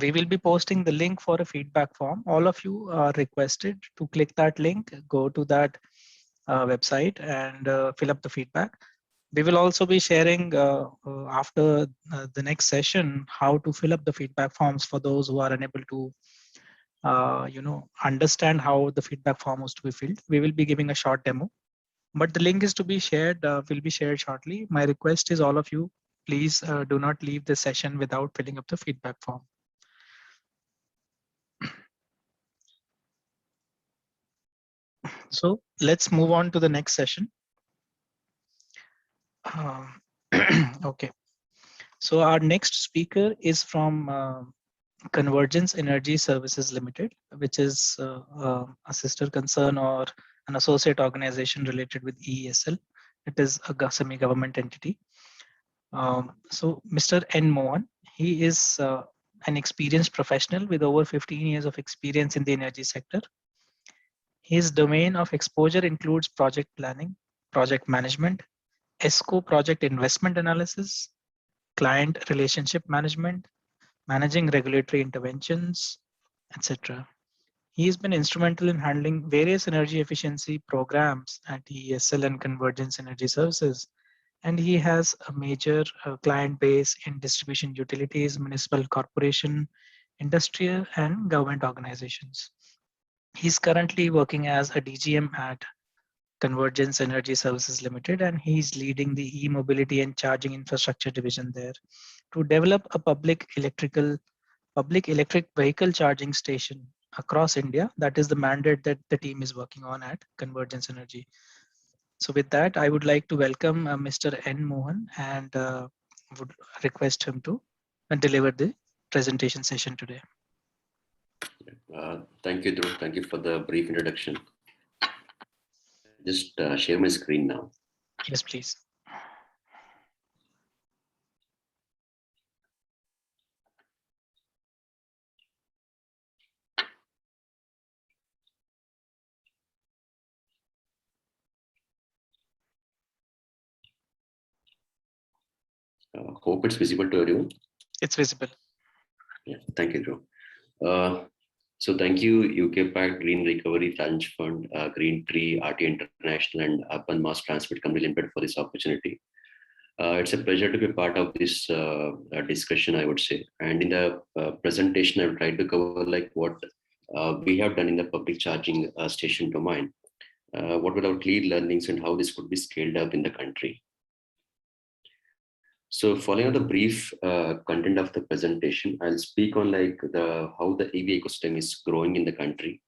we will be posting the link for a feedback form. All of you are requested to click that link, go to that website and fill up the feedback. We will also be sharing after the next session how to fill up the feedback forms for those who are unable to understand how the feedback form was to be filled. We will be giving a short demo, but the link is to be shared, will be shared shortly. My request is all of you, please do not leave the session without filling up the feedback form. So let's move on to the next session. Okay, so our next speaker is from Convergence Energy Services Limited, which is a sister concern or an associate organization related with EESL. It is a semi-government entity. So Mr. N. Mohan, he is an experienced professional with over 15 years of experience in the energy sector. His domain of exposure includes project planning, project management, ESCO project investment analysis, client relationship management, managing regulatory interventions, etc. He has been instrumental in handling various energy efficiency programs at EESL and Convergence Energy Services, and he has a major client base in distribution utilities, municipal corporation, industrial, and government organizations. He's currently working as a DGM at Convergence Energy Services Limited, and he's leading the e-mobility and charging infrastructure division there to develop a public electric vehicle charging station across India. That is the mandate that the team is working on at Convergence Energy. So with that, I would like to welcome Mr. N. Mohan and would request him to deliver the presentation session today. Thank you, Dhruv. Thank you for the brief introduction. Just share my screen now. Yes, please. Hope it's visible to everyone. It's visible. Yeah, thank you, Dhruv. So thank you, UK PAC, Green Recovery Challenge Fund, GreenTree, RT International, and Urban Mass Transport Company Limited for this opportunity. It's a pleasure to be part of this discussion, I would say. And in the presentation, I will try to cover like what we have done in the public charging station domain, what were our key learnings and how this could be scaled up in the country. So following on the brief content of the presentation, I'll speak on like how the EV ecosystem is growing in the country.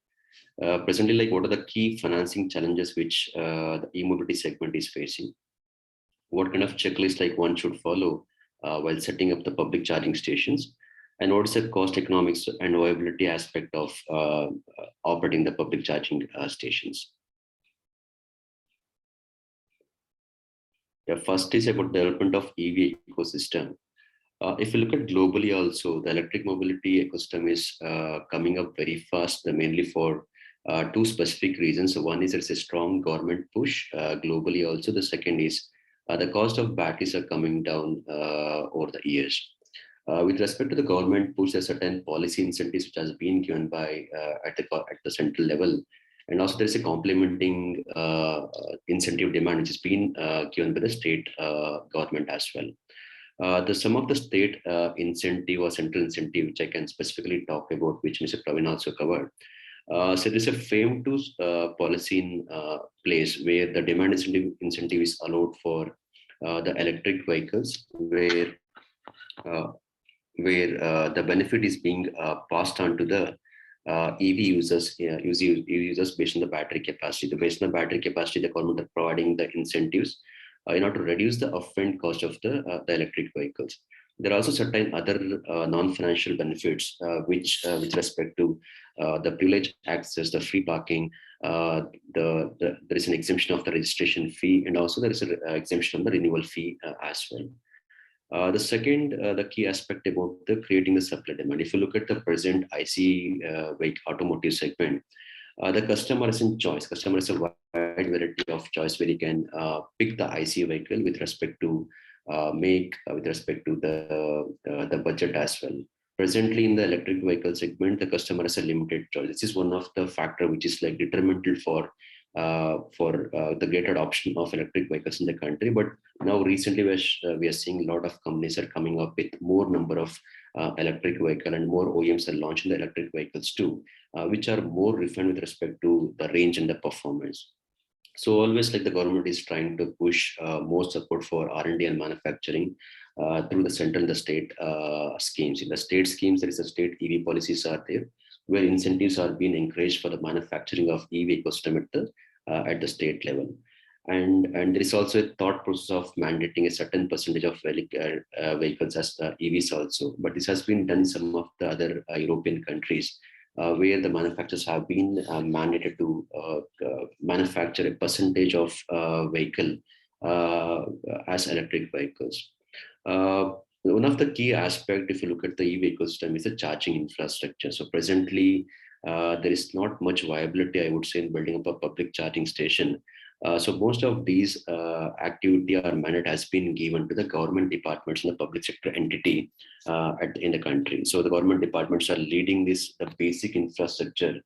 Presently, like what are the key financing challenges which the e-mobility segment is facing? What kind of checklist like one should follow while setting up the public charging stations? And what is the cost economics and viability aspect of operating the public charging stations? Yeah, first is about development of EV ecosystem. If you look at globally also, the electric mobility ecosystem is coming up very fast, mainly for two specific reasons. So one is there's a strong government push globally also. The second is the cost of batteries are coming down over the years. With respect to the government push, there's certain policy incentives which has been given by at the central level. And also there's a complementing incentive demand which has been given by the state government as well. Some of the state incentive or central incentive, which I can specifically talk about, which Mr. Praveen also covered. So there's a FAME 2 policy in place where the demand incentive is allowed for the electric vehicles, where the benefit is being passed on to the EV users, users based on the battery capacity. Based on the battery capacity, the government are providing the incentives in order to reduce the upfront cost of the electric vehicles. There are also certain other non-financial benefits, which with respect to the privilege access, the free parking, there is an exemption of the registration fee, and also there is an exemption of the renewal fee as well. The second, the key aspect about creating the supply demand. If you look at the present IC automotive segment, the customer is in choice. Customer is a wide variety of choice where you can pick the IC vehicle with respect to make, with respect to the budget as well. presently in the electric vehicle segment, the customer has a limited choice. This is one of the factor which is like detrimental for the greater adoption of electric vehicles in the country. But now recently we are seeing a lot of companies are coming up with more number of electric vehicle, and more OEMs are launching the electric vehicles too, which are more refined with respect to the range and the performance. So always like the government is trying to push more support for R&D and manufacturing through the central and the state schemes. In the state schemes, there is a state EV policies are there, where incentives are being encouraged for the manufacturing of EV ecosystem at the state level. And there is also a thought process of mandating a certain percentage of vehicles as EVs also. But this has been done in some of the other European countries, where the manufacturers have been mandated to manufacture a percentage of vehicle as electric vehicles. One of the key aspects, if you look at the EV ecosystem, is the charging infrastructure. So presently, there is not much viability, I would say, in building up a public charging station. So most of these activity or mandate has been given to the government departments and the public sector entity in the country. So the government departments are leading the basic infrastructure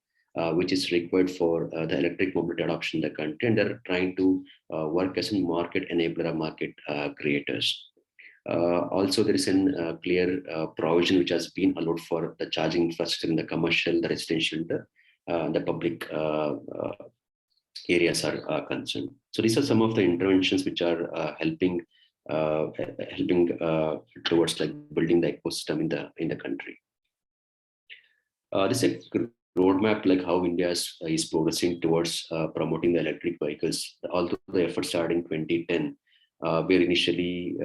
which is required for the electric mobility adoption in the country, and they're trying to work as a market enabler or market creators. Also, there is a clear provision which has been allowed for the charging infrastructure in the commercial, the residential, the public areas are concerned. So these are some of the interventions which are helping towards like building the ecosystem in the country. This is a roadmap like how India is progressing towards promoting the electric vehicles. Although the effort started in 2010, where initially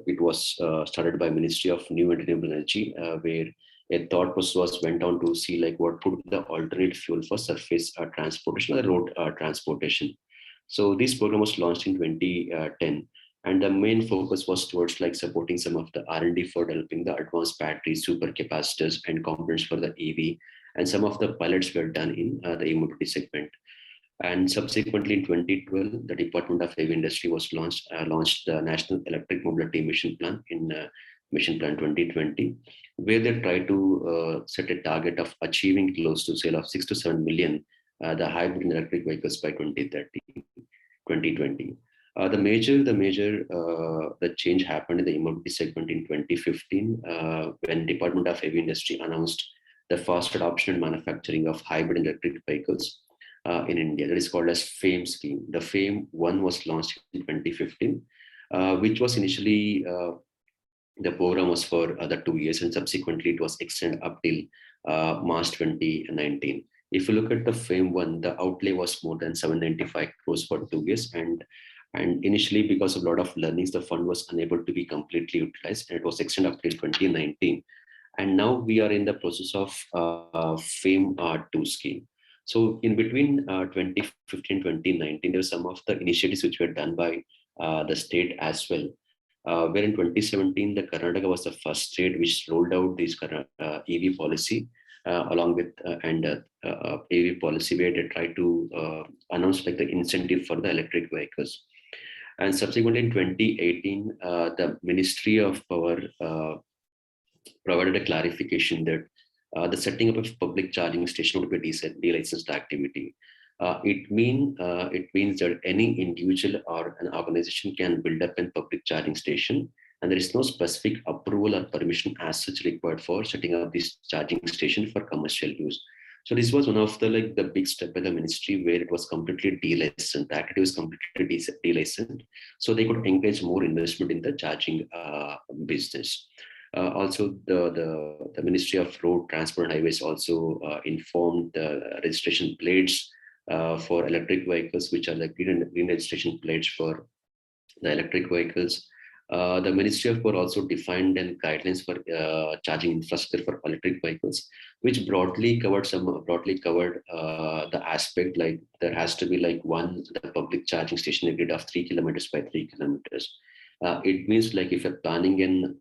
it was started by Ministry of New and Renewable Energy, where a thought process went on to see like what could be the alternate fuel for surface transportation or road transportation. So this program was launched in 2010, and the main focus was towards like supporting some of the R&D for developing the advanced batteries, supercapacitors, and components for the EV, and some of the pilots were done in the e-mobility segment. And subsequently in 2012, the Department of Heavy Industry was launched the National Electric Mobility Mission Plan in Mission Plan 2020, where they try to set a target of achieving close to sale of 6 to 7 million the hybrid and electric vehicles by 2020. The change happened in the e-mobility segment in 2015 when Department of Heavy Industry announced the fast adoption and manufacturing of hybrid and electric vehicles in India. That is called as FAME scheme. The FAME 1 was launched in 2015, which was initially the program was for the 2 years, and subsequently it was extended up till March 2019. If you look at the FAME 1, the outlay was more than 795 crores for 2 years, and initially because of a lot of learnings, the fund was unable to be completely utilized, and it was extended up till 2019. And now we are in the process of FAME 2 scheme. So in between 2015 2019, there were some of the initiatives which were done by the state as well. Where in 2017, the Karnataka was the first state which rolled out this EV policy along with EV policy, where they tried to announce like the incentive for the electric vehicles. And subsequently in 2018, the Ministry of Power provided a clarification that the setting up of public charging station would be a delicensed activity. It means that any individual or an organization can build up a public charging station, and there is no specific approval or permission as such required for setting up this charging station for commercial use. So this was one of the big step by the ministry, where it was completely delicensed. The activity was completely delicensed, so they could encourage more investment in the charging business. Also, the Ministry of Road Transport and Highways also informed the registration plates for electric vehicles, which are the green registration plates for the electric vehicles. The Ministry of Power also defined and guidelines for charging infrastructure for electric vehicles, which broadly covered the aspect like there has to be like the public charging station a grid of 3 kilometers by 3 kilometers. It means like if you're planning in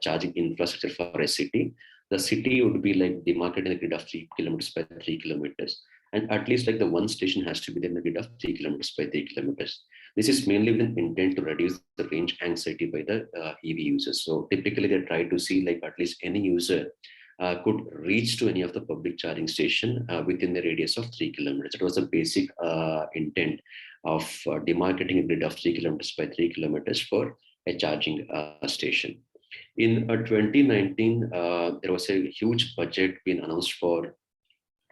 charging infrastructure for a city, the city would be like demarcated in a grid of 3 kilometers by 3 kilometers. And at least like the one station has to be in the grid of 3 kilometers by 3 kilometers. This is mainly with an intent to reduce the range anxiety by the EV users. So typically they try to see like at least any user could reach to any of the public charging station within the radius of 3 kilometers. It was a basic intent of demarcating a grid of 3 kilometers by 3 kilometers for a charging station. In 2019, there was a huge budget being announced for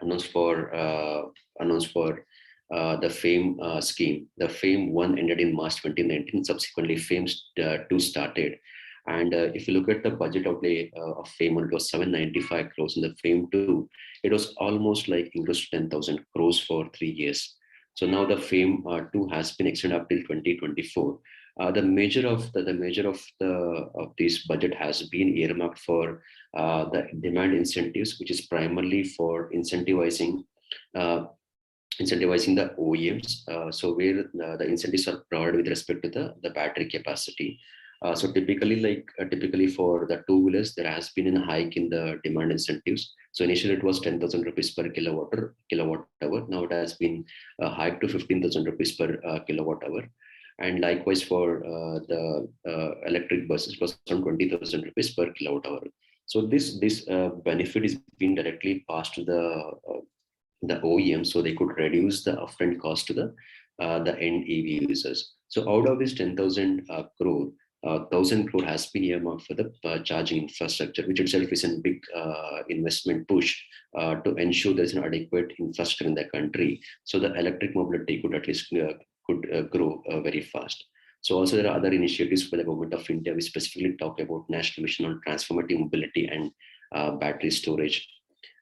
uh, announced for the FAME scheme. The FAME 1 ended in March 2019. Subsequently, FAME 2 started. And if you look at the budget outlay of FAME 1, it was 795 crores. In the FAME 2, it was almost like increased to 10,000 crores for 3 years. So now the FAME 2 has been extended up till 2024. The measure of this budget has been earmarked for the demand incentives, which is primarily for uh, incentivizing the OEMs. So where the incentives are provided with respect to the battery capacity. So typically for the two-wheelers, there has been a hike in the demand incentives. So initially it was 10,000 rupees per kilowatt hour. Now it has been hiked to 15,000 rupees per kilowatt hour. And likewise for the electric buses, it was around 20,000 rupees per kilowatt hour. So this benefit is being directly passed to the OEM, so they could reduce the upfront cost to the end EV users. So out of this 10,000 crore, 1,000 crore has been earmarked for the charging infrastructure, which itself is a big investment push to ensure there's an adequate infrastructure in the country, so the electric mobility could at least grow very fast. So also there are other initiatives by the government of India. We specifically talk about National Mission on Transformative Mobility and battery storage.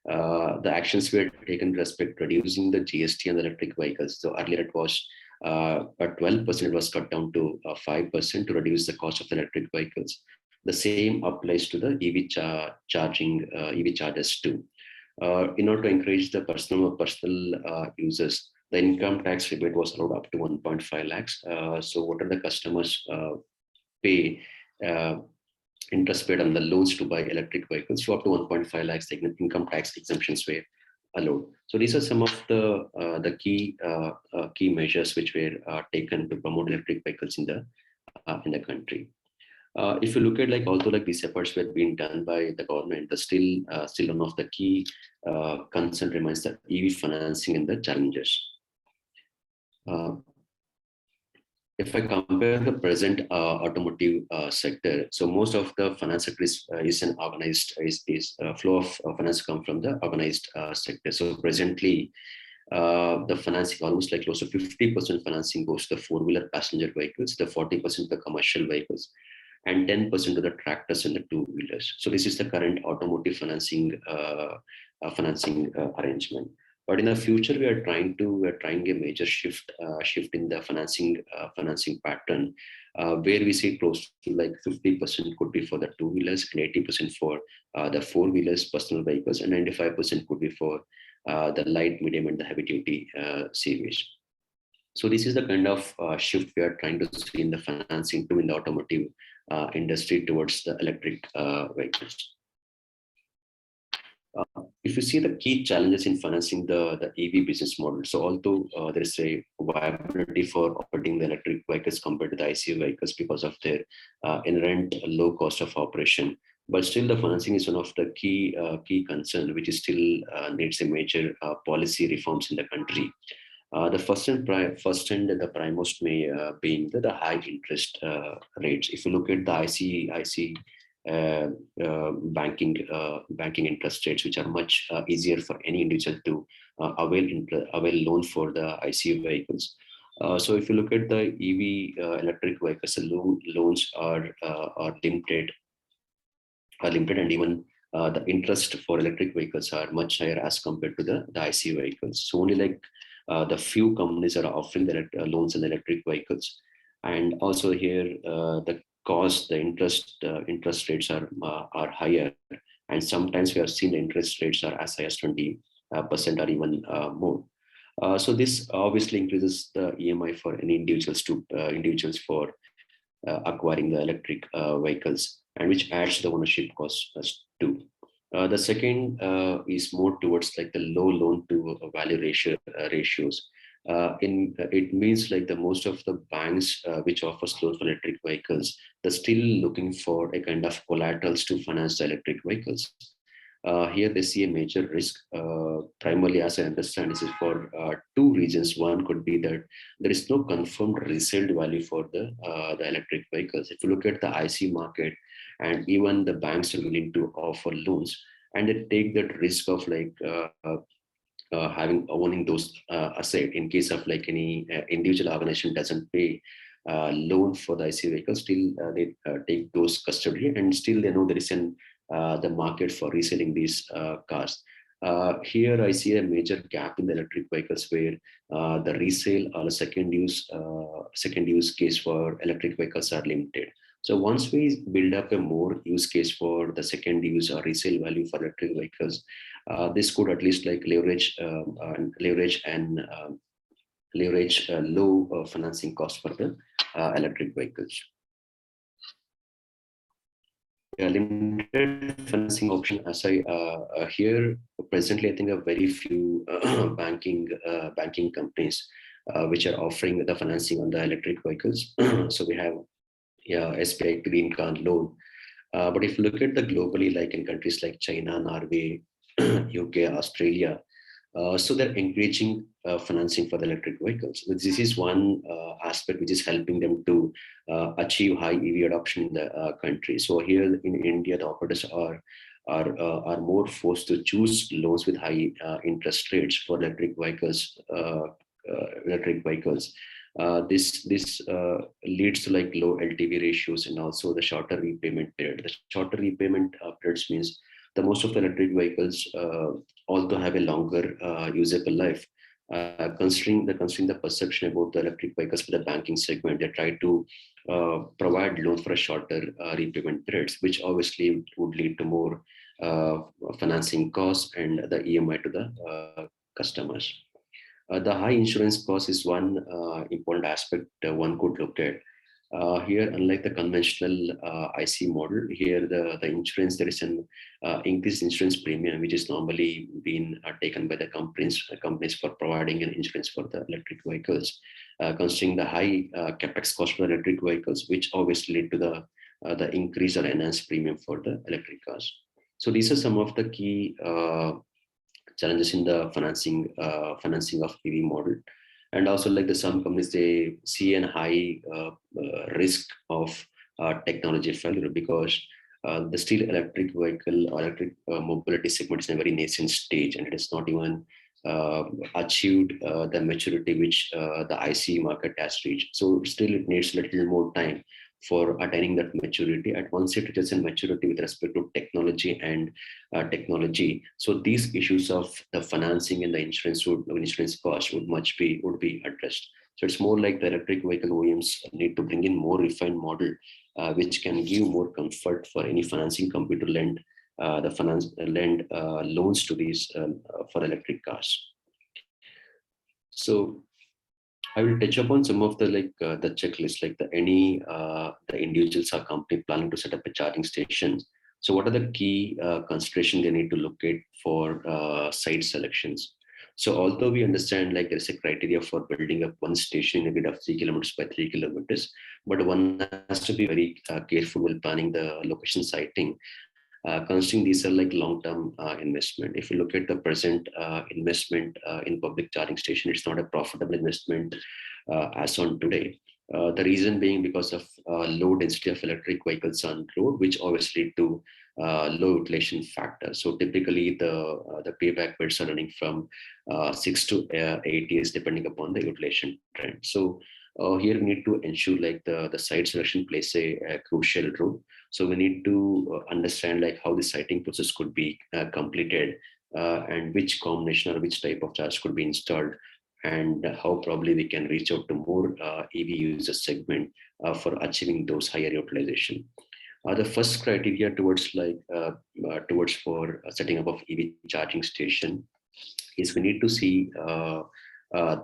The actions were taken with respect to reducing the GST on the electric vehicles. So earlier it was at 12%, it was cut down to 5% to reduce the cost of the electric vehicles. The same applies to the EV chargers too. In order to encourage the personal users, the income tax rebate was allowed up to 1.5 lakhs. So what are the customers pay interest paid on the loans to buy electric vehicles, so up to 1.5 lakhs income tax exemptions were allowed. So these are some of the key measures which were taken to promote electric vehicles in the country. If you look at although these efforts were being done by the government, the still one of the key concern remains the EV financing and the challenges. If I compare the present automotive sector, so most of the finance sector is an organized flow of finance come from the organized sector. So presently, the financing almost like close to 50% financing goes to the four-wheeler passenger vehicles, the 40% the commercial vehicles, and 10% to the tractors and the two-wheelers. So this is the current automotive financing arrangement. But in the future, we are trying a major shift in the financing pattern, where we see close to like 50% could be for the two-wheelers and 80% for the four-wheelers, personal vehicles, and 95% could be for the light, medium, and the heavy-duty series. So this is the kind of shift we are trying to see in the financing too in the automotive industry towards the electric vehicles. If you see the key challenges in financing the EV business model, so although there is a viability for operating the electric vehicles compared to the ICE vehicles because of their inherent low cost of operation, but still the financing is one of the key concern, which is still needs a major policy reforms in the country. The first and the primemost may being the high interest rates. If you look at the IC banking interest rates, which are much easier for any individual to avail loan for the IC vehicles. So if you look at the EV electric vehicles, the loans are limited, and even the interest for electric vehicles are much higher as compared to the IC vehicles. So only like the few companies are offering the loans in electric vehicles, and also here the interest rates are higher, and sometimes we have seen the interest rates are as high as 20% or even more. So this obviously increases the EMI for any individuals for acquiring the electric vehicles, and which adds to the ownership cost too. The second is more towards like the low loan to value ratios. It means like the most of the banks which offers loans for electric vehicles, they're still looking for a kind of collaterals to finance the electric vehicles. Here they see a major risk. Primarily, as I understand, this is for two reasons. One could be that there is no confirmed resale value for the electric vehicles. If you look at the IC market, and even the banks are willing to offer loans, and they take that risk of like having owning those asset in case of like any individual organization doesn't pay loan for the IC vehicle, still they take those custody, and still they know there is an the market for reselling these cars. Here I see a major gap in the electric vehicles where the resale or the second use case for electric vehicles are limited. So once we build up a more use case for the second use or resale value for electric vehicles, this could at least like leverage low financing costs for the electric vehicles. Limited financing option, as I here presently, I think a very few banking companies which are offering the financing on the electric vehicles. So we have SBI Green Card loan. But if you look at the globally, like in countries like China, Norway, UK, Australia, so they're encouraging financing for the electric vehicles. This is one aspect which is helping them to achieve high EV adoption in the country. So here in India, the operators are more forced to choose loans with high interest rates for electric vehicles. This leads to like low LTV ratios and also the shorter repayment period. The shorter repayment periods means the most of the electric vehicles also have a longer usable life. Considering the perception about the electric vehicles for the banking segment, they try to provide loans for a shorter repayment periods, which obviously would lead to more financing costs and the EMI to the customers. The high insurance cost is one important aspect one could look at. Here, unlike the conventional IC model, here the insurance, there is an increased insurance premium, which is normally being taken by the companies for providing an insurance for the electric vehicles. Considering the high capex cost for electric vehicles, which obviously lead to the increase or enhanced premium for the electric cars. So these are some of the key challenges in the financing of EV model. And also like some companies, they see a high risk of technology failure because the still electric vehicle or electric mobility segment is in a very nascent stage, and it has not even achieved the maturity which the IC market has reached. So still it needs a little more time for attaining that maturity. At once it reaches in maturity with respect to technology and technology. So these issues of the financing and the insurance cost would be addressed. So it's more like the electric vehicle OEMs need to bring in more refined model, which can give more comfort for any financing company to lend loans to these for electric cars. So I will touch upon some of the the checklist, like the individuals or company planning to set up a charging station. So what are the key considerations they need to look at for site selections? So although we understand like there's a criteria for building up one station in a grid of 3 kilometers by 3 kilometers, but one has to be very careful while planning the location siting. Considering these are like long-term investment. If you look at the present investment in public charging station, it's not a profitable investment as on today. The reason being because of low density of electric vehicles on road, which obviously lead to low utilization factor. So typically the payback periods are running from 6 to 8 years depending upon the utilization trend. So here we need to ensure like the site selection plays a crucial role. So we need to understand like how the siting process could be completed and which combination or which type of charge could be installed, and how probably we can reach out to more EV user segment for achieving those higher utilization. The first criteria towards for setting up of EV charging station is we need to see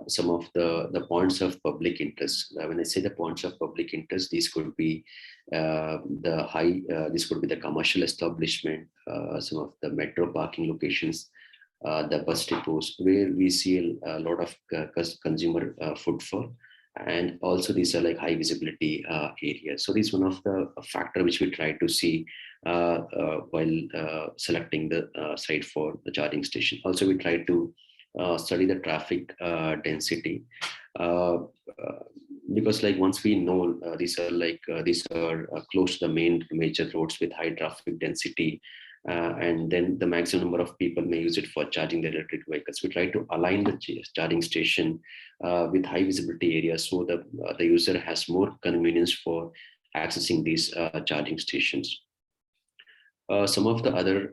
some of the points of public interest. When I say the points of public interest, these could be this could be the commercial establishment, some of the metro parking locations, the bus depots, where we see a lot of consumer footfall. And also these are like high visibility areas. So this is one of the factor which we try to see while selecting the site for the charging station. Also, we try to study the traffic density, uh, uh, because like once we know these are close to the main major roads with high traffic density, and then the maximum number of people may use it for charging their electric vehicles. We try to align the charging station with high visibility areas, so the user has more convenience for accessing these charging stations. Some of the other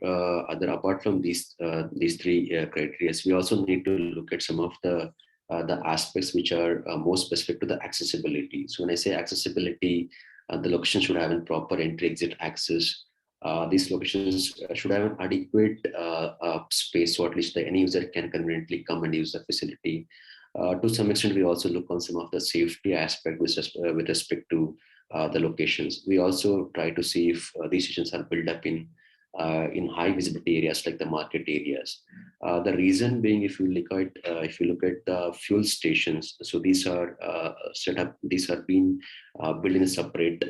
apart from these three criteria, we also need to look at some of the aspects which are more specific to the accessibility. So when I say accessibility, the location should have a proper entry exit access. These locations should have an adequate space, so at least any user can conveniently come and use the facility. To some extent, we also look on some of the safety aspect with respect to the locations. We also try to see if these stations are built up in high visibility areas like the market areas. The reason being, if you look at the fuel stations, so these are set up. These are being built in a separate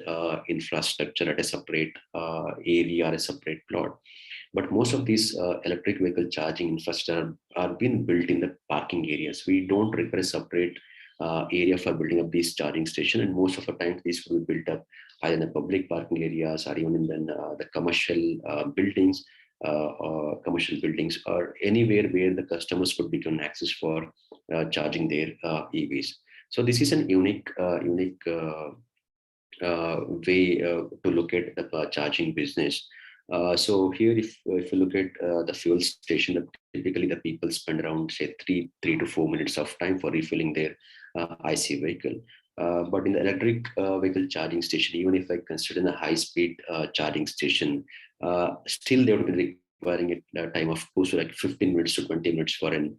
infrastructure at a separate area or a separate plot. But most of these electric vehicle charging infrastructure are being built in the parking areas. We don't require a separate area for building up these charging station, and most of the time these will be built up either in the public parking areas or even in the commercial commercial buildings, or anywhere where the customers could be given access for charging their EVs. So this is an unique way to look at the charging business. So here, if you look at the fuel station, typically the people spend around say three to 4 minutes of time for refilling their IC vehicle. But in the electric vehicle charging station, even if I consider a high speed charging station, still they would be requiring a time of close to like 15 minutes to 20 minutes for an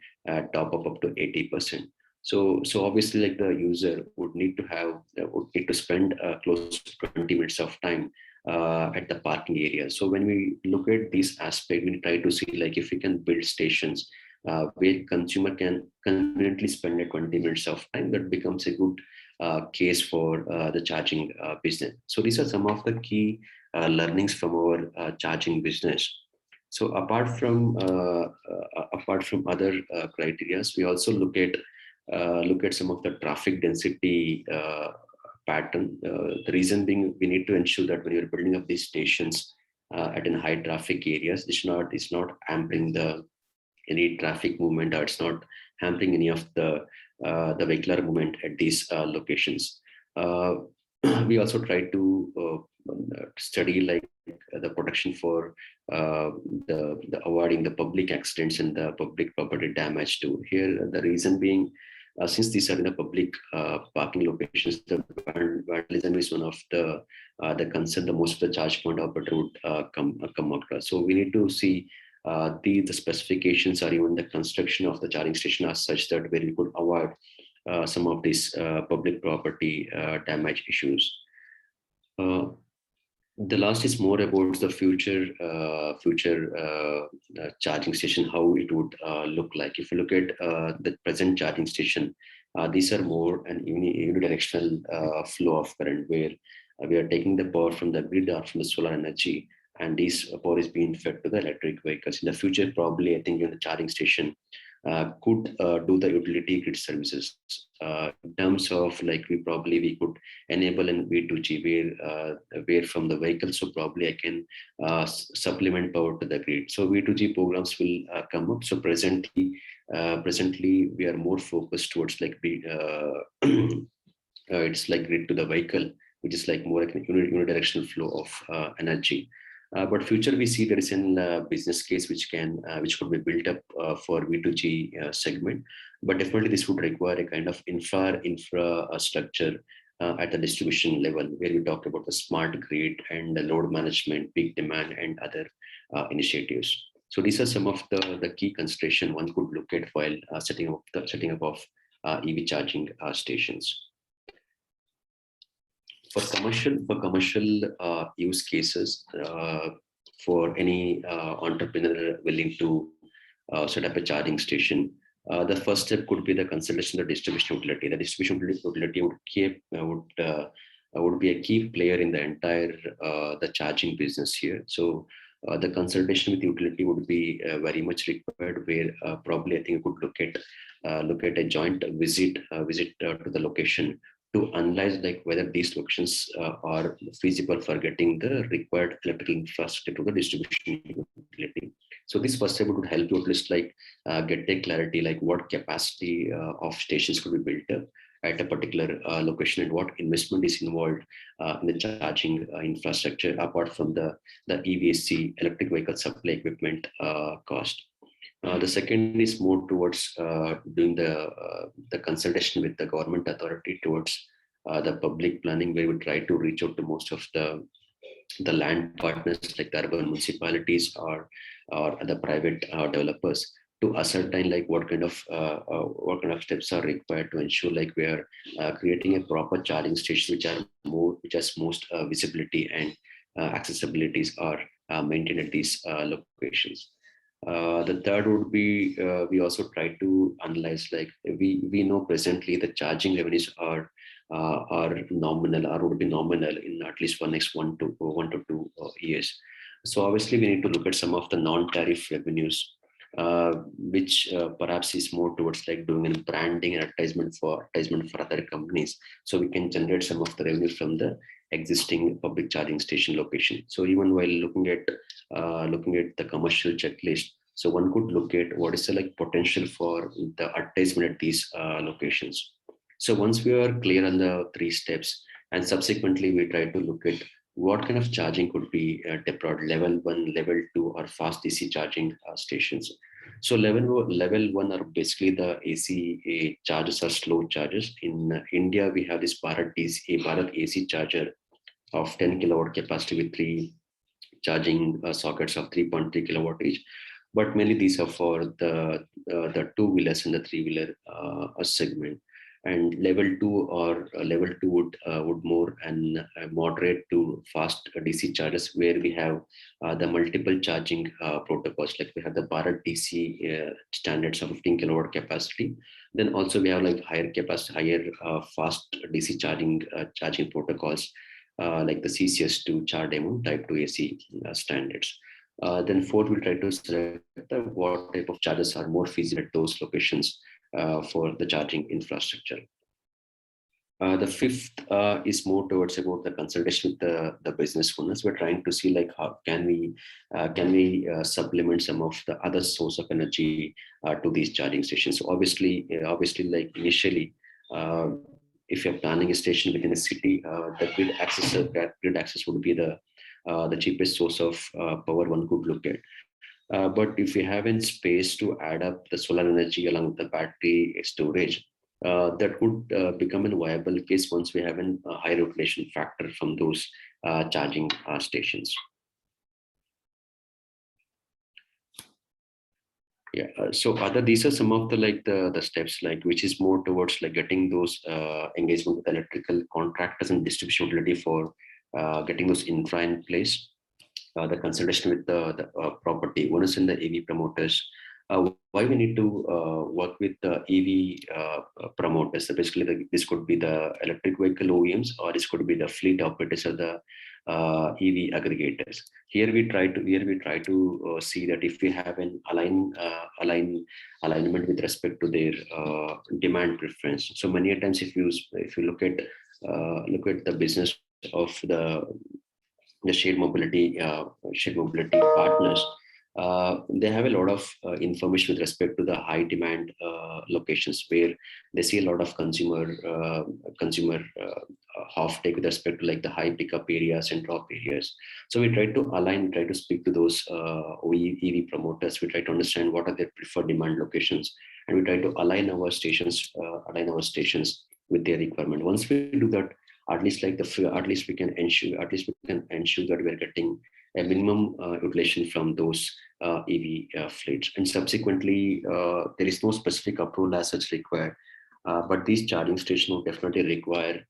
top up to 80%. So obviously, like the user would need to spend close to 20 minutes of time at the parking area. So when we look at this aspect, we try to see like if we can build stations where consumer can conveniently spend a 20 minutes of time, that becomes a good case for the charging business. So these are some of the key learnings from our charging business. So apart from other criteria, we also look at some of the traffic density pattern. The reason being, we need to ensure that when you're building up these stations at in high traffic areas, it's not hampering any traffic movement, or it's not hampering any of the vehicular movement at these locations. Uh, we also try to study like the protection for the avoiding the public accidents and the public property damage too. Here, the reason being, since these are in the public parking locations, the vandalism is one of the concern. The most of the charge point operator would come across. So we need to see the specifications or even the construction of the charging station are such that where we could avoid some of these public property damage issues. Uh, the last is more about the future charging station, how it would look like. If you look at the present charging station, these are more an unidirectional flow of current, where we are taking the power from the grid or from the solar energy, and this power is being fed to the electric vehicles. In the future, probably I think the charging station could do the utility grid services in terms of like we could enable in V2G, where from the vehicle, so probably I can supplement power to the grid. So V2G programs will come up. So presently we are more focused towards like it's like grid to the vehicle, which is like more like a unidirectional flow of energy. But future, we see there is a business case which could be built up for V2G segment. But definitely this would require a kind of infrastructure at the distribution level, where we talk about the smart grid and the load management, peak demand, and other initiatives. So these are some of the key consideration one could look at while setting up of EV charging stations. For commercial use cases, for any entrepreneur willing to set up a charging station. The first step could be the consultation of the distribution utility. The distribution utility would be a key player in the entire the charging business here. So the consultation with the utility would be very much required, where probably I think we could look at a joint visit to the location to analyze like whether these locations are feasible for getting the required electrical infrastructure to the distribution utility. So this first step would help you at least like get a clarity like what capacity of stations could be built up at a particular location and what investment is involved in the charging infrastructure apart from the EVSC electric vehicle supply equipment cost. The second is more towards doing the consultation with the government authority towards the public planning, where we try to reach out to most of the land partners like the urban municipalities or the private developers to ascertain like what kind of steps are required to ensure like we are creating a proper charging station which has most visibility and accessibilities are maintained at these locations. The third would be we also try to analyze like we know presently the charging revenues are nominal or would be nominal in at least for next 1 to 2 years. So obviously we need to look at some of the non-tariff revenues, which perhaps is more towards like doing a branding and advertisement for other companies, so we can generate some of the revenue from the existing public charging station location. So even while looking at the commercial checklist, so one could look at what is the like potential for the advertisement at these locations. So once we are clear on the 3 steps, and subsequently we try to look at what kind of charging could be deployed, level 1, level 2, or fast DC charging stations. So level 1 are basically the AC charges or slow charges. In India, we have this Bharat AC charger of 10 kilowatt capacity with 3 charging sockets of 3.3 kilowatt each. But mainly these are for the 2-wheelers and the 3-wheeler segment. And level 2 would more and moderate to fast DC chargers, where we have the multiple charging protocols. Like we have the Bharat DC standards of 15 kilowatt capacity. Then also we have like higher fast DC charging protocols like the CCS2 CharDemo Type 2 AC standards. Then fourth, we'll try to select what type of chargers are more feasible at those locations for the charging infrastructure. The fifth is more towards about the consultation with the business owners. We're trying to see like how can we supplement some of the other source of energy to these charging stations. So obviously like initially, if you're planning a station within a city, the grid access would be the cheapest source of power one could look at. But if we haven't space to add up the solar energy along with the battery storage, that would become a viable case once we have a high rotation factor from those charging stations. Yeah, so these are some of the steps which is more towards getting those engagement with electrical contractors and distribution utility for getting those infra in place. The consultation with the property owners and the EV promoters. Why we need to work with the EV promoters? So basically, this could be the electric vehicle OEMs, or this could be the fleet operators or the EV aggregators. Here we try to see that if we have an alignment with respect to their demand preference. So many times, if you look at the business of the shared mobility partners, they have a lot of information with respect to the high demand locations where they see a lot of consumer offtake with respect to the high pickup areas and drop areas. So we try to speak to those EV promoters. We try to understand what are their preferred demand locations, and we try to align our stations with their requirement. Once we do that, at least we can ensure that we are getting a minimum utilization from those EV fleets. And subsequently, there is no specific approval as such required, but these charging stations will definitely require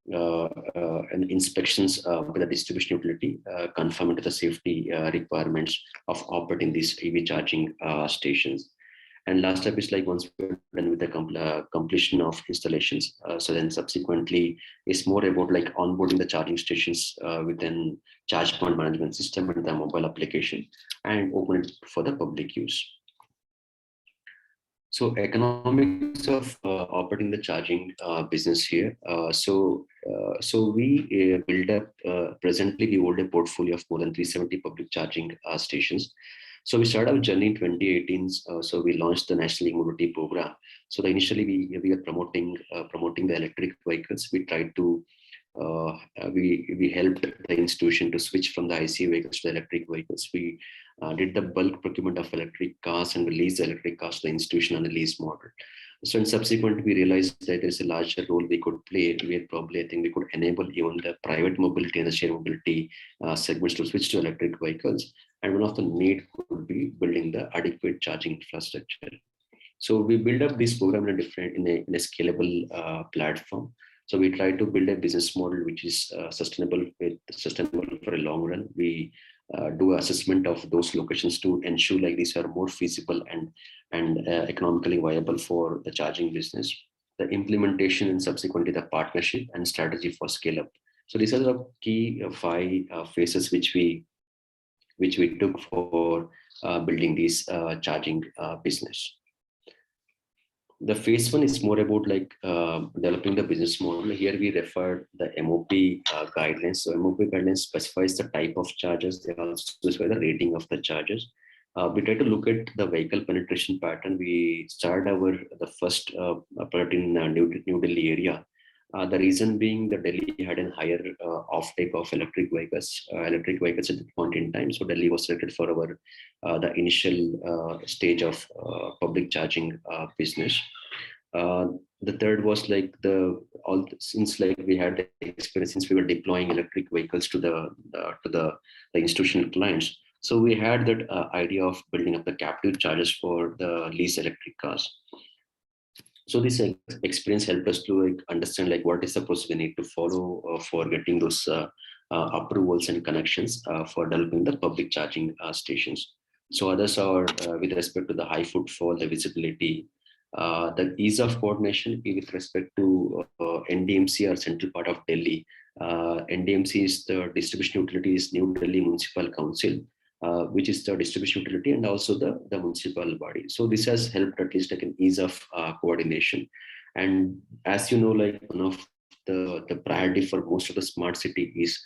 and inspections by the distribution utility, conforming to the safety requirements of operating these EV charging stations. And last step is like once we're done with the completion of installations, so then subsequently it's more about like onboarding the charging stations within charge point management system and the mobile application and open it for the public use. So economics of operating the charging business here. So we build up, presently we hold a portfolio of more than 370 public charging stations. So we started our journey in 2018. So we launched the National E-Mobility Program. So initially we are promoting the electric vehicles. We tried to we helped the institution to switch from the IC vehicles to electric vehicles. We did the bulk procurement of electric cars and released the electric cars to the institution on a lease model. So in subsequent, we realized that there's a larger role we could play. We had probably, I think we could enable even the private mobility and the shared mobility segments to switch to electric vehicles. And one of the need could be building the adequate charging infrastructure. So we build up this program in a scalable platform. So we try to build a business model which is sustainable for a long run. We do assessment of those locations to ensure like these are more feasible and economically viable for the charging business. The implementation and subsequently the partnership and strategy for scale up. So these are the key five phases which we took for building this charging business. The phase one is more about like developing the business model. Here we refer the MOP guidelines. So MOP guidelines specifies the type of charges. They also specify the rating of the charges. We try to look at the vehicle penetration pattern. We started the first product in New Delhi area. The reason being that Delhi had a higher offtake of electric vehicles at that point in time. So Delhi was selected for our the initial stage of public charging business. The third was like since like we had the experience since we were deploying electric vehicles to the institutional clients. So we had that idea of building up the captive charges for the lease electric cars. So this experience helped us to like understand like what is the process we need to follow for getting those approvals and connections for developing the public charging stations. So others are with respect to the high footfall, the visibility, the ease of coordination with respect to NDMC or central part of Delhi. NDMC is the distribution utilities New Delhi Municipal Council, which is the distribution utility and also the municipal body. So this has helped at least like an ease of coordination. And as you know, like one of the priority for most of the smart city is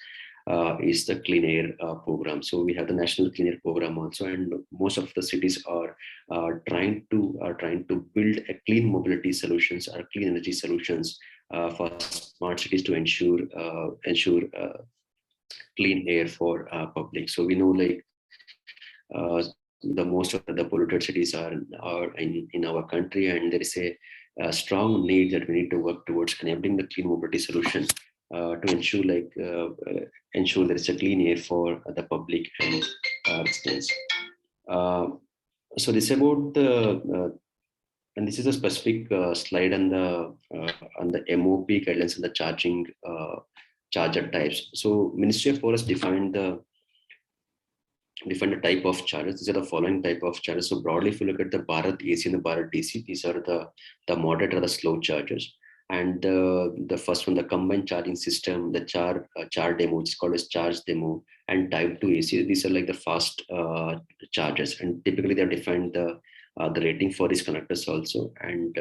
the clean air program. So we have the national clean air program also, and most of the cities are trying to build a clean mobility solutions or clean energy solutions for smart cities to ensure clean air for public. So we know like the most of the polluted cities are in our country, and there is a strong need that we need to work towards enabling the clean mobility solution to ensure there is a clean air for the public and residents. So this is about and this is a specific slide on the MOP guidelines and the charger types. So Ministry of Forest defined the type of chargers. These are the following type of chargers. So broadly, if you look at the Bharat AC and the Bharat DC, these are the moderate or the slow chargers. And the first one, the combined charging system, the char demo, which is called as charge demo, and type 2 AC. These are like the fast chargers, and typically they are defined the rating for these connectors also. And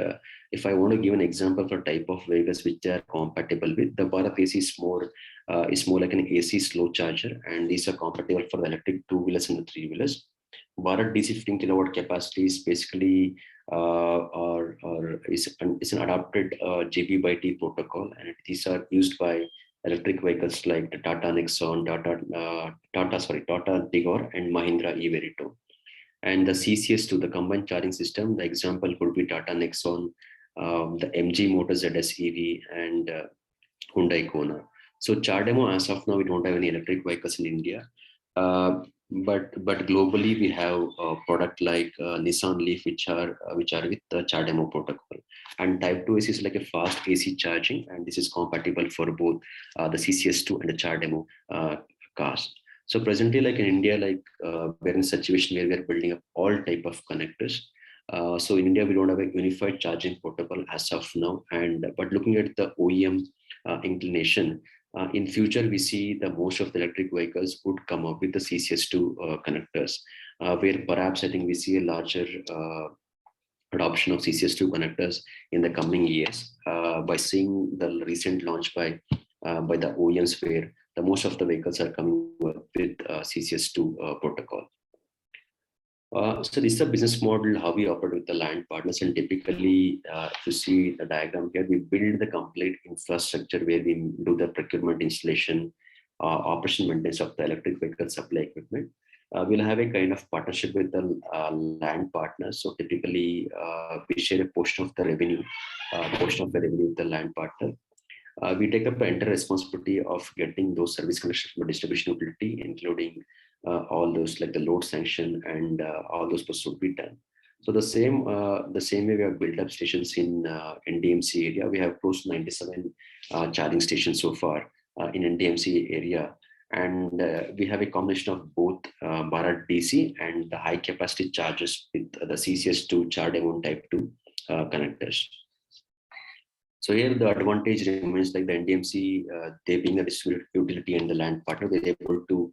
if I want to give an example for type of vehicles which they are compatible with, the Bharat AC is more like an AC slow charger, and these are compatible for the electric two-wheelers and the three-wheelers. Bharat DC 15 kilowatt capacity is basically is an adopted GB/T protocol, and these are used by electric vehicles like the Tata Nexon, Tata Tigor, and Mahindra e-Verito. And the CCS2, the combined charging system, the example could be Tata Nexon, the MG Motor ZS EV, and Hyundai Kona. So Chardemo, as of now, we don't have any electric vehicles in India. But globally, we have a product like Nissan Leaf, which are with the Chardemo protocol. And type 2 AC is like a fast AC charging, and this is compatible for both the CCS2 and the char demo cars. So presently, like in India, like we're in a situation where we're building up all type of connectors. So in India, we don't have a unified charging protocol as of now. And but looking at the OEM inclination, in future, we see the most of the electric vehicles would come up with the CCS2 connectors, where perhaps I think we see a larger adoption of CCS2 connectors in the coming years, by seeing the recent launch by the OEMs, where the most of the vehicles are coming up with CCS2 protocol. So this is a business model, how we operate with the land partners. And typically, if you see the diagram here, we build the complete infrastructure where we do the procurement, installation, operation, maintenance of the electric vehicle supply equipment. We'll have a kind of partnership with the land partners. So typically, we share a portion of the revenue, with the land partner. We take up the entire responsibility of getting those service connections from the distribution utility, including all those like the load sanction and all those processes would be done. So the same way we have built up stations in NDMC area. We have close to 97 charging stations so far in NDMC area, and we have a combination of both Bharat DC and the high capacity chargers with the CCS2 char demo type 2 connectors. So here the advantage remains like the NDMC, they being a distributed utility and the land partner, they're able to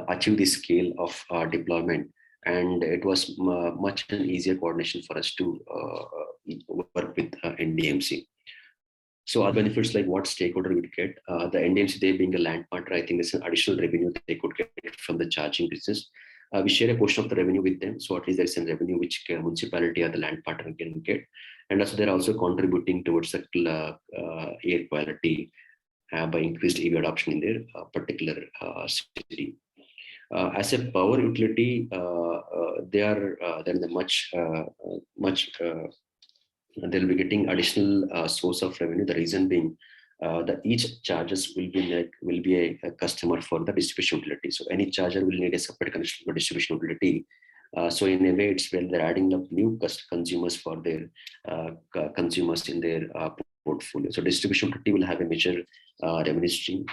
achieve the scale of deployment. And it was much an easier coordination for us to work with NDMC. So other benefits like what stakeholder would get, the NDMC, they being a land partner, I think there's an additional revenue they could get from the charging business. We share a portion of the revenue with them. So at least there's a revenue which municipality or the land partner can get. And also they're also contributing towards the air quality by increased EV adoption in their particular city. As a power utility, they're in the they'll be getting additional source of revenue. The reason being that each charges will be a customer for the distribution utility. So any charger will need a separate connection for distribution utility. So in a way, it's when they're adding up new consumers for their consumers in their portfolio. So distribution utility will have a major revenue stream.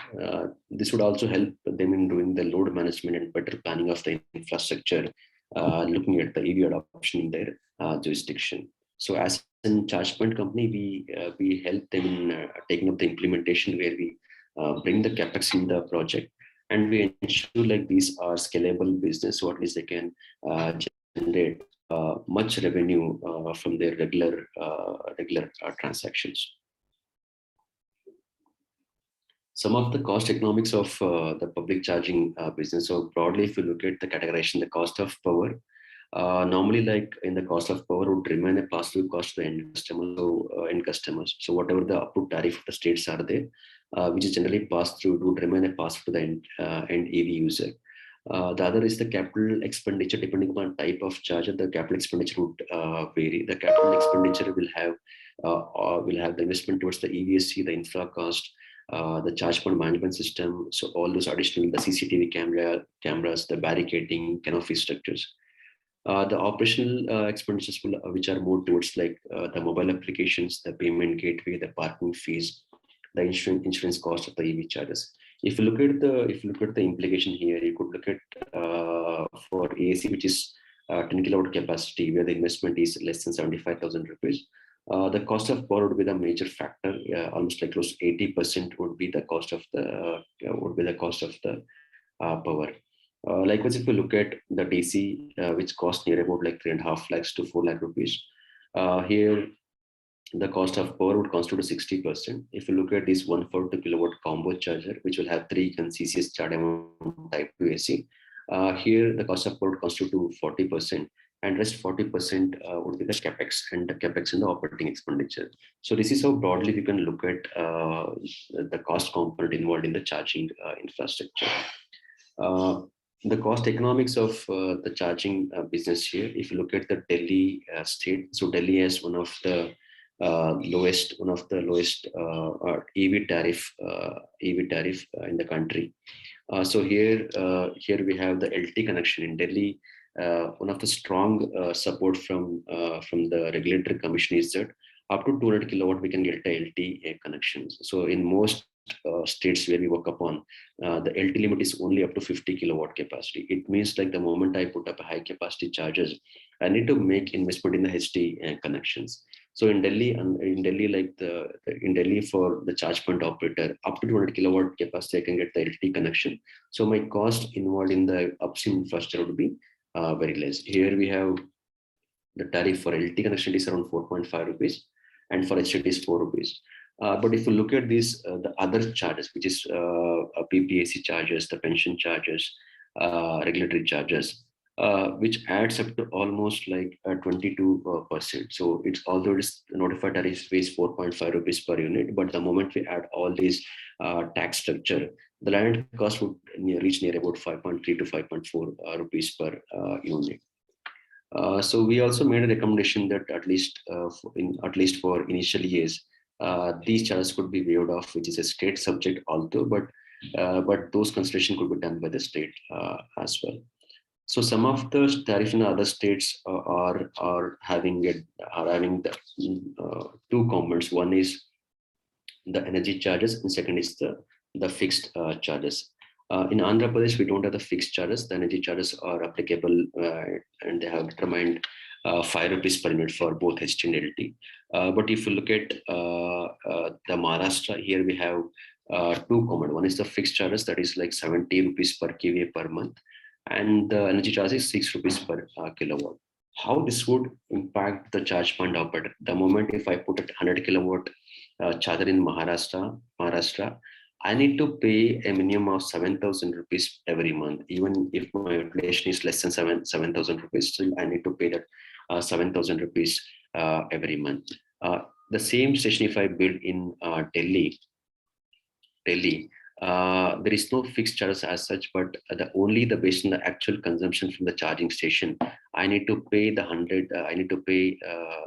This would also help them in doing the load management and better planning of the infrastructure, looking at the EV adoption in their jurisdiction. So as a charge point company, we help them in taking up the implementation, where we bring the capex in the project, and we ensure like these are scalable business, so at least they can generate much revenue from their regular transactions. Some of the cost economics of the public charging business. So broadly, if you look at the categorization, the cost of power, normally like in the cost of power would remain a pass-through cost to end customers. So whatever the output tariff of the states are there, which is generally passed through, would remain a pass to the end EV user. The other is the capital expenditure. Depending upon type of charger, the capital expenditure would vary. The capital expenditure will have the investment towards the EVSC, the infra cost, the charge point management system. So all those additional, the CCTV cameras, the barricading, canopy structures. The operational expenditures which are more towards like the mobile applications, the payment gateway, the parking fees, the insurance cost of the EV chargers. If you look at the implication here, you could look at for AC, which is 10 kilowatt capacity, where the investment is less than 75,000 rupees. The cost of power would be the major factor. Almost like close to 80% would be the cost of the power. Likewise, if you look at the DC, which costs near about like 3.5 lakhs to 4 lakh rupees, here the cost of power would constitute 60%. If you look at this 142 kilowatt combo charger, which will have 3 CCS charger type 2 AC, here the cost of power would constitute to 40%, and rest 40% would be the capex and the operating expenditure. So this is how broadly we can look at the cost component involved in the charging infrastructure. The cost economics of the charging business here, if you look at the Delhi state, so Delhi has one of the lowest EV tariff in the country. So here we have the LT connection in Delhi. One of the strong support from the regulatory commission is that Up to 200 kilowatt, we can get the LT connections. So in most states where we work upon, the LT limit is only up to 50 kilowatt capacity. It means like the moment I put up a high capacity charges, I need to make investment in the HT connections. So in Delhi, in Delhi for the charge point operator, up to 200 kilowatt capacity, I can get the LT connection. So my cost involved in the upstream infrastructure would be very less. Here we have the tariff for LT connection is around 4.5 rupees, and for HT is 4 rupees. But if you look at these, the other charges, which is PPAC charges, the pension charges, regulatory charges, which adds up to almost like 22%. So it's, although it's notified tariff is 4.5 rupees per unit, but the moment we add all these tax structure, the land cost would reach near about 5.3 to 5.4 rupees per unit. So we also made a recommendation that at least for initial years, these charges could be waived off, which is a state subject although, but those considerations could be done by the state as well. So some of the tariff in other states are having the two components. One is the energy charges, and second is the fixed charges. In Andhra Pradesh, we don't have the fixed charges. The energy charges are applicable, and they have determined 5 rupees per unit for both HT and LT. But if you look at the Maharashtra, here we have two common. One is the fixed charges, that is like 70 rupees per kVA per month, and the energy charge is 6 rupees per kilowatt. How this would impact the charge point operator? The moment if I put a 100 kilowatt charger in Maharashtra, I need to pay a minimum of 7,000 rupees every month. Even if my inflation is less than 7,000 rupees, still I need to pay that 7,000 rupees every month. The same station, if I build in Delhi, there is no fixed charges as such, but only based on the actual consumption from the charging station, I need to pay the the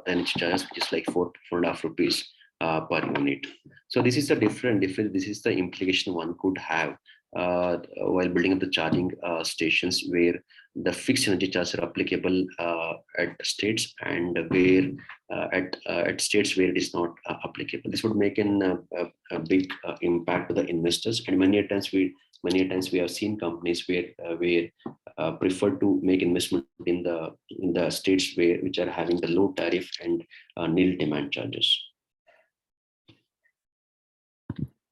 energy charges, which is like 4.5 rupees per unit. So this is the difference. This is the implication one could have while building up the charging stations, where the fixed energy charges are applicable at states, and where at states where it is not applicable. This would make a big impact to the investors. And many times we have seen companies where prefer to make investment in the states which are having the low tariff and nil demand charges.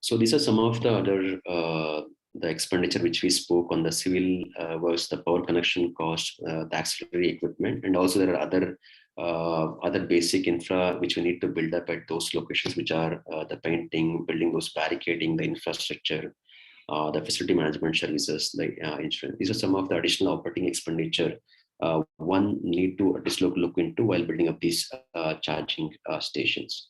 So these are some of the other the expenditure which we spoke on: the civil works, the power connection cost, the auxiliary equipment, and also there are other basic infra which we need to build up at those locations, which are the painting, building those barricading, the infrastructure, the facility management services, the insurance. These are some of the additional operating expenditure one need to at look into while building up these charging stations.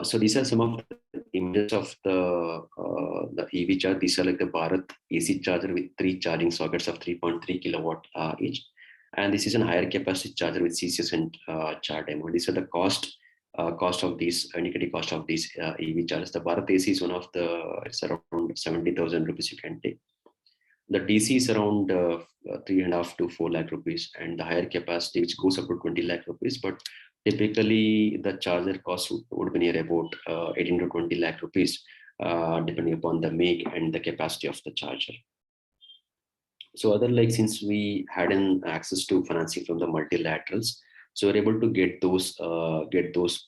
So these are some of the images of the EV charge. These are like the Bharat AC charger with 3 charging sockets of 3.3 kilowatt each. And this is a higher capacity charger with CCS and charge demo. These are the cost of these, indicative cost of these EV chargers. The Bharat AC is it's around 70,000 rupees you can take. The DC is around 3.5 to 4 lakh rupees, and the higher capacity, which goes up to 20 lakh rupees. But typically, the charger cost would be near about 18 to 20 lakh rupees, depending upon the make and the capacity of the charger. So since we had access to financing from the multilaterals, so we're able to get those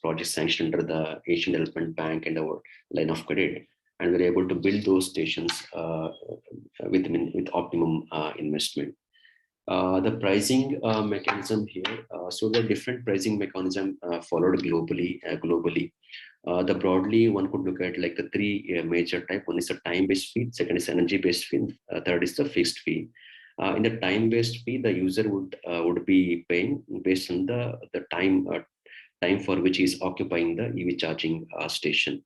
projects sanctioned under the Asian Development Bank and our line of credit, and we're able to build those stations with optimum investment. The pricing mechanism here, so the different pricing mechanism followed globally. The broadly one could look at like the 3 major type. One is a time-based fee, second is energy-based fee, third is the fixed fee. In the time-based fee, the user would be paying based on the time for which he is occupying the EV charging station.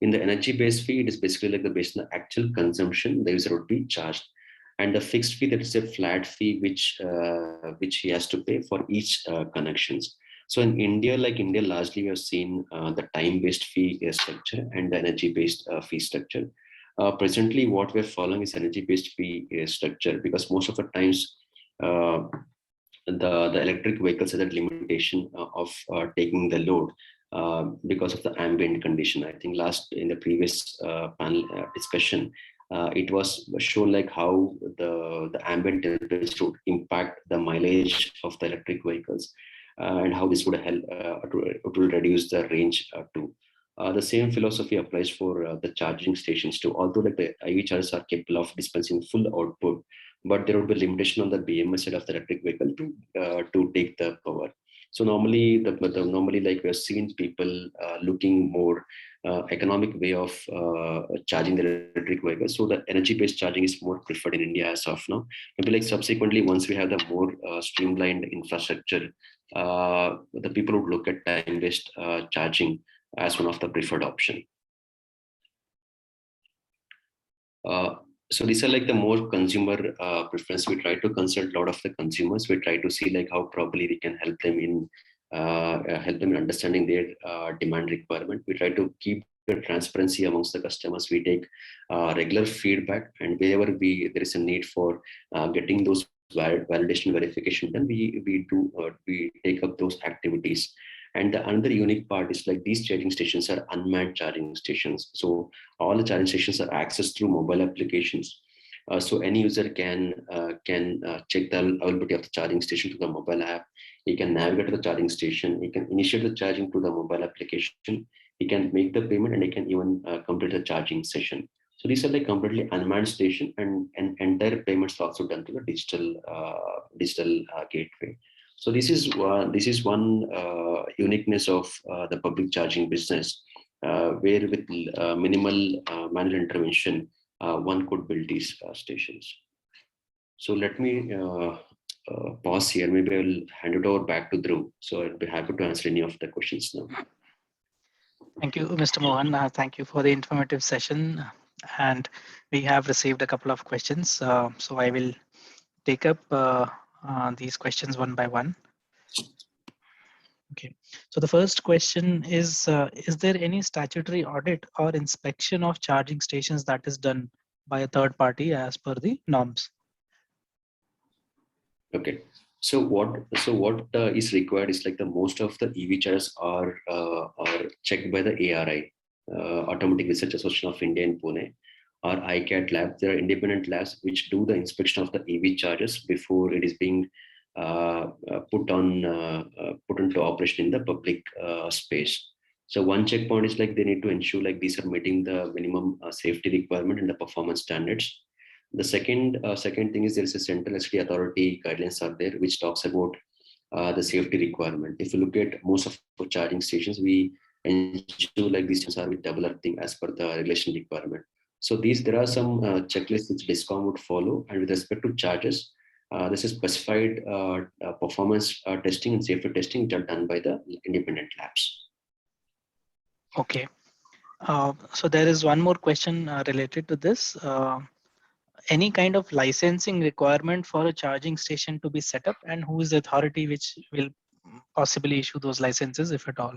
In the energy-based fee, it is basically like based on the actual consumption, the user would be charged. And the fixed fee, that is a flat fee which he has to pay for each connections. So in India, largely we have seen the time-based fee structure and the energy-based fee structure. Presently, what we're following is energy-based fee structure, because most of the times the electric vehicles has a limitation of taking the load because of the ambient condition. I think last in the previous panel discussion, it was shown like how the ambient temperature would impact the mileage of the electric vehicles, and how this would help it will reduce the range too. The same philosophy applies for the charging stations too. Although like the IV chargers are capable of dispensing full output, but there would be limitation on the BMS side of the electric vehicle to take the power. So normally, normally like we have seen people looking more economic way of charging the electric vehicles. So the energy-based charging is more preferred in India as of now. Maybe like subsequently, once we have the more streamlined infrastructure, the people would look at time-based charging as one of the preferred option. So these are like the more consumer preference. We try to consult a lot of the consumers. We try to see like how probably we can help them in understanding their demand requirement. We try to keep the transparency amongst the customers. We take regular feedback, and wherever there is a need for getting those validation verification, then we take up those activities. And the another unique part is like these charging stations are unmanned charging stations. So all the charging stations are accessed through mobile applications. So any user can check the availability of the charging station to the mobile app. He can navigate to the charging station. He can initiate the charging to the mobile application. He can make the payment, and he can even complete the charging session. So these are like completely unmanned station, and entire payments are also done to the digital gateway. So this is one uniqueness of the public charging business, where with minimal manual intervention, one could build these stations. So let me pause here. Maybe I'll hand it over back to Dhruv. So I'll be happy to answer any of the questions now. Thank you, Mr. Mohan. Thank you for the informative session. And we have received a couple of questions. So I will take up these questions one by one. Okay, so the first question is there any statutory audit or inspection of charging stations that is done by a third party as per the norms? Okay, so what is required is like the most of the EV chargers are checked by the ARI, Automatic Research Association of India in Pune, or ICAT lab. There are independent labs which do the inspection of the EV chargers before it is being put into operation in the public space. So one checkpoint is like they need to ensure like these are meeting the minimum safety requirement and the performance standards. The second thing is there is a central ST authority guidelines are there which talks about the safety requirement. If you look at most of the charging stations, we ensure like these stations are with double earthing as per the regulation requirement. So there are some checklists which DISCOM would follow, and with respect to charges, this is specified performance testing and safety testing which are done by the independent labs. Okay. So there is one more question related to this. Any kind of licensing requirement for a charging station to be set up, and who is the authority which will possibly issue those licenses, if at all?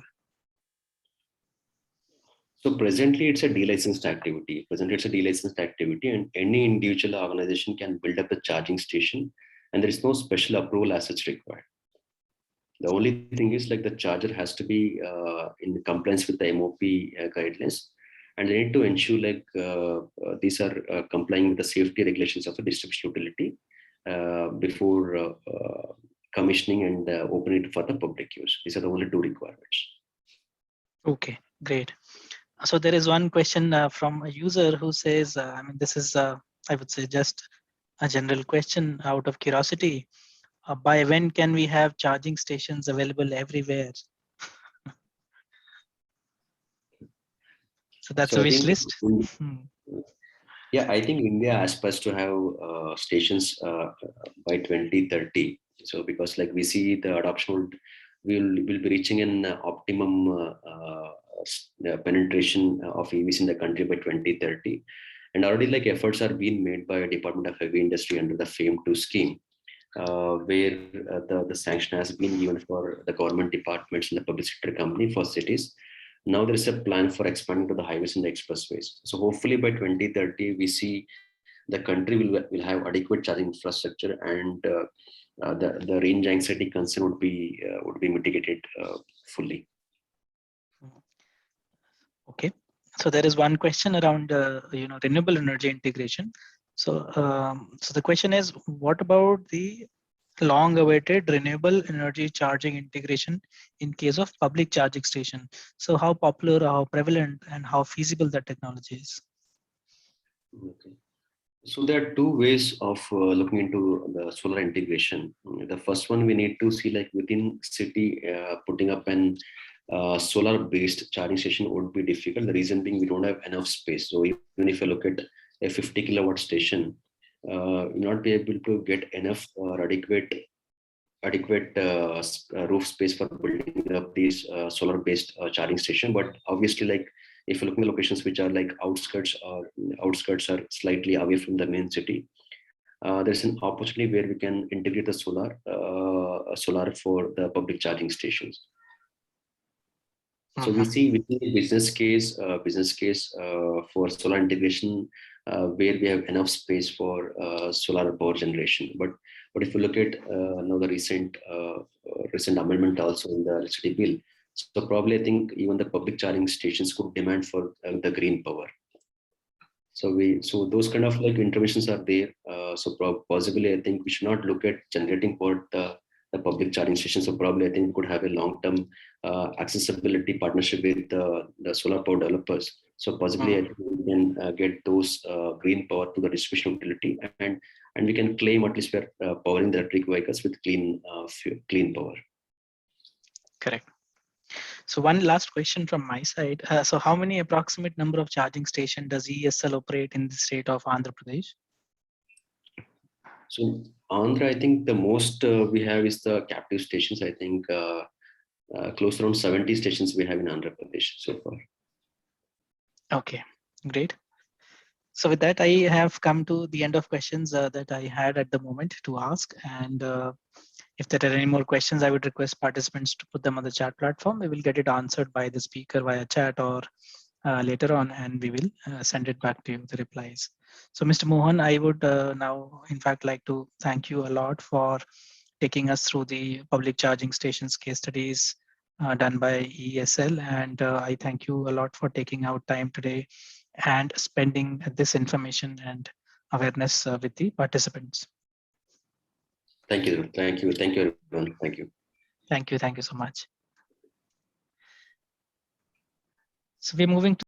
So presently it's a delicensed activity. And any individual organization can build up a charging station, and there is no special approval as such required. The only thing is like the charger has to be in compliance with the MOP guidelines, and they need to ensure like these are complying with the safety regulations of the distribution utility before commissioning and opening it for the public use. These are the only two requirements. Okay, great. So there is one question from a user who says, I mean, this is, I would say, just a general question out of curiosity. By when can we have charging stations available everywhere? So that's a wish list. Yeah, I think India aspires to have stations by 2030. So because like we see the adoption will be reaching an optimum penetration of EVs in the country by 2030. And already like efforts are being made by Department of Heavy Industry under the FAME2 scheme, where the sanction has been given for the government departments and the public sector company for cities. Now there is a plan for expanding to the highways and the expressways. So hopefully by 2030, we see the country will have adequate charging infrastructure, and the range anxiety concern would be mitigated fully. Okay, so there is one question around renewable energy integration. So so the question is, what about the long-awaited renewable energy charging integration in case of public charging station? So how popular, how prevalent, and how feasible that technology is? Okay. So there are two ways of looking into the solar integration. The first one, we need to see like within city, putting up an solar-based charging station would be difficult. The reason being we don't have enough space. So even if you look at a 50 kilowatt station, you'll not be able to get enough or adequate roof space for building up these solar-based charging station. But obviously, like if you look at the locations which are like outskirts are slightly away from the main city, there's an opportunity where we can integrate the solar for the public charging stations. So we see within the business case for solar integration where we have enough space for solar power generation. But if you look at now the recent amendment also in the electricity bill, so probably I think even the public charging stations could demand for the green power. So those kind of like interventions are there. So possibly I think we should not look at generating for the public charging stations. So probably I think we could have a long-term accessibility partnership with the solar power developers. So possibly I think we can get those green power to the distribution utility, and we can claim at least we're powering the electric vehicles with clean power. Correct. So one last question from my side. So how many approximate number of charging stations does EESL operate in the state of Andhra Pradesh? So Andhra, I think the most we have is the captive stations. I think close around 70 stations we have in Andhra Pradesh so far. Okay, great. So with that, I have come to the end of questions that I had at the moment to ask. And if there are any more questions, I would request participants to put them on the chat platform. We will get it answered by the speaker via chat or later on, and we will send it back to you, the replies. So Mr. Mohan, I would now, in fact, like to thank you a lot for taking us through the public charging stations case studies done by EESL. And I thank you a lot for taking out time today and spending this information and awareness with the participants. Thank you, everyone. Thank you. Thank you so much. So we're moving to